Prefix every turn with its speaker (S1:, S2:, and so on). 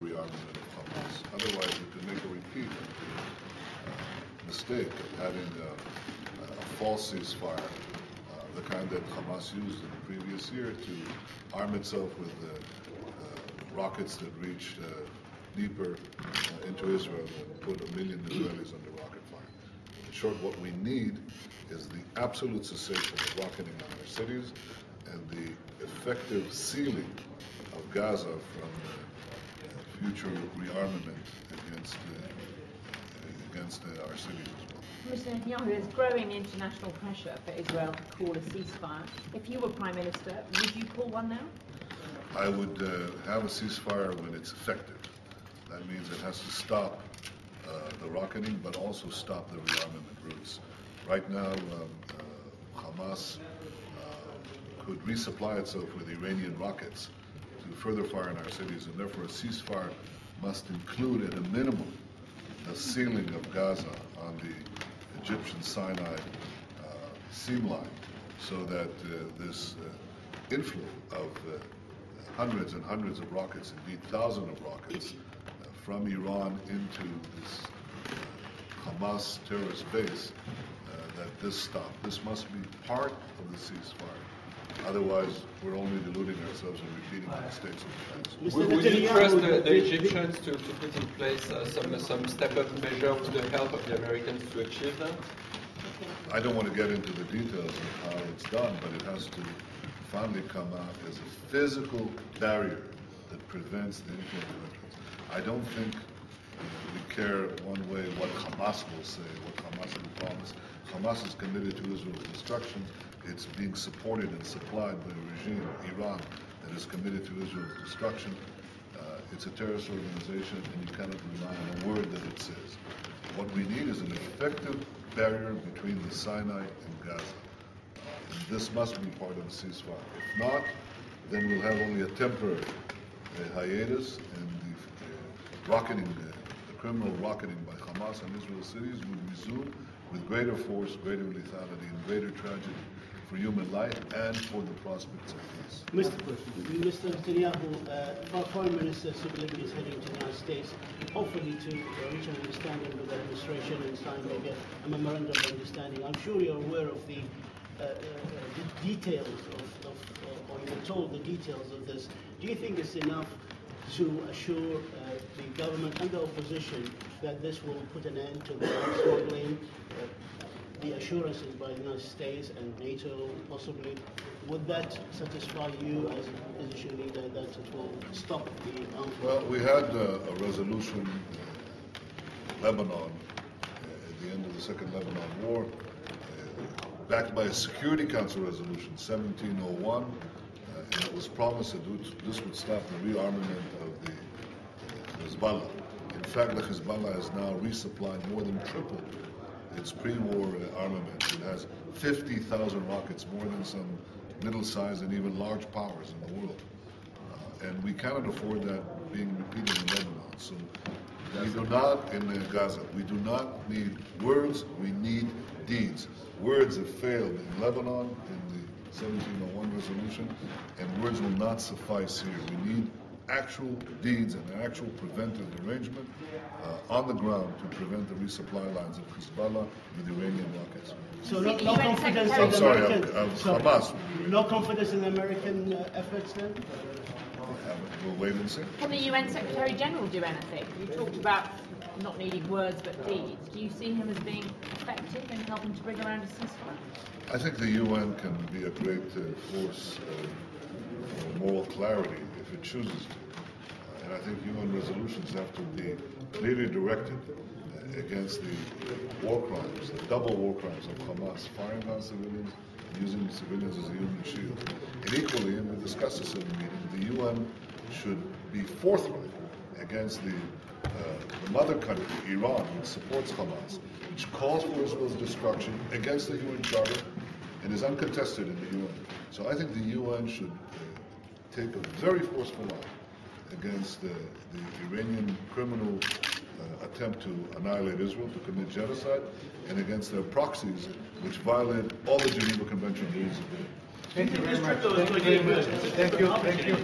S1: rearmament of Hamas. Otherwise, we could make a repeat of the mistake of having a false ceasefire, the kind that Hamas used in the previous year to arm itself with rockets that reached deeper into Israel and put 1 million Israelis under rocket fire. In short, what we need is the absolute cessation of rocketing on our cities and the effective sealing of Gaza from future rearmament against our cities as well.
S2: Mr. Netanyahu, there's growing international pressure for Israel to call a ceasefire. If you were Prime Minister, would you call one now?
S1: I would have a ceasefire when it's effective. That means it has to stop the rocketing, but also stop the rearmament routes. Right now, Hamas could resupply itself with Iranian rockets to further fire in our cities, and therefore a ceasefire must include at a minimum the sealing of Gaza on the Egyptian Sinai seam line, so that this inflow of hundreds and hundreds of rockets, indeed thousands of rockets, from Iran into this Hamas terrorist base, that this stop. This must be part of the ceasefire. Otherwise, we're only deluding ourselves and repeating the mistakes of the past.
S3: Would you trust the Egyptians to put in place some step-up measure with the help of the Americans to achieve that?
S1: I don't want to get into the details of how it's done, but it has to finally come out as a physical barrier that prevents the inflow of weapons. I don't think we care one way what Hamas will say, what Hamas will promise. Hamas is committed to Israel's destruction. It's being supported and supplied by a regime, Iran, that is committed to Israel's destruction. It's a terrorist organization, and you cannot rely on a word that it says. What we need is an effective barrier between the Sinai and Gaza. And this must be part of the ceasefire. If not, then we'll have only a temporary hiatus, and the rocketing, the criminal rocketing by Hamas on Israel's cities will resume with greater force, greater lethality, and greater tragedy for human life and for the prospects of peace.
S4: Mr. Netanyahu, Foreign Minister Sibling is heading to the United States, hopefully to reach an understanding with the administration and sign a memorandum of understanding. I'm sure you're aware of the details or you're told the details of this. Do you think it's enough to assure the government and the opposition that this will put an end to the smuggling, the assurances by the United States and NATO possibly? Would that satisfy you as a opposition leader that it will stop the arms?
S1: Well, we had a resolution in Lebanon at the end of the Second Lebanon War, backed by a Security Council resolution, 1701, and it was promised that this would stop the rearmament of the Hezbollah. In fact, the Hezbollah has now resupplied more than triple its pre-war armament. It has 50,000 rockets, more than some middle-sized and even large powers in the world. And we cannot afford that being repeated in Lebanon. So we do not, in Gaza, we do not need words, we need deeds. Words have failed in Lebanon in the 1701 resolution, and words will not suffice here. We need actual deeds and an actual preventive arrangement on the ground to prevent the resupply lines of Hezbollah with Iranian rockets.
S4: So no confidence in the Hamas. No confidence in the American efforts then?
S1: We'll wait and see.
S2: Can the UN Secretary General do anything? You talked about not needing words but deeds. Do you see him as being effective in helping to bring around a ceasefire?
S1: I think the UN can be a great force of moral clarity if it chooses to. And I think UN resolutions have to be clearly directed against the war crimes, the double war crimes of Hamas, firing on civilians and using civilians as a human shield. And equally, and we discussed this in the meeting, the UN should be forthright against the mother country, Iran, which supports Hamas, which calls for Israel's destruction against the UN Charter and is uncontested in the UN. So I think the UN should take a very forceful line against the Iranian criminal attempt to annihilate Israel, to commit genocide, and against their proxies, which violate all the Geneva Convention rules of the
S3: Thank you very much. Thank you.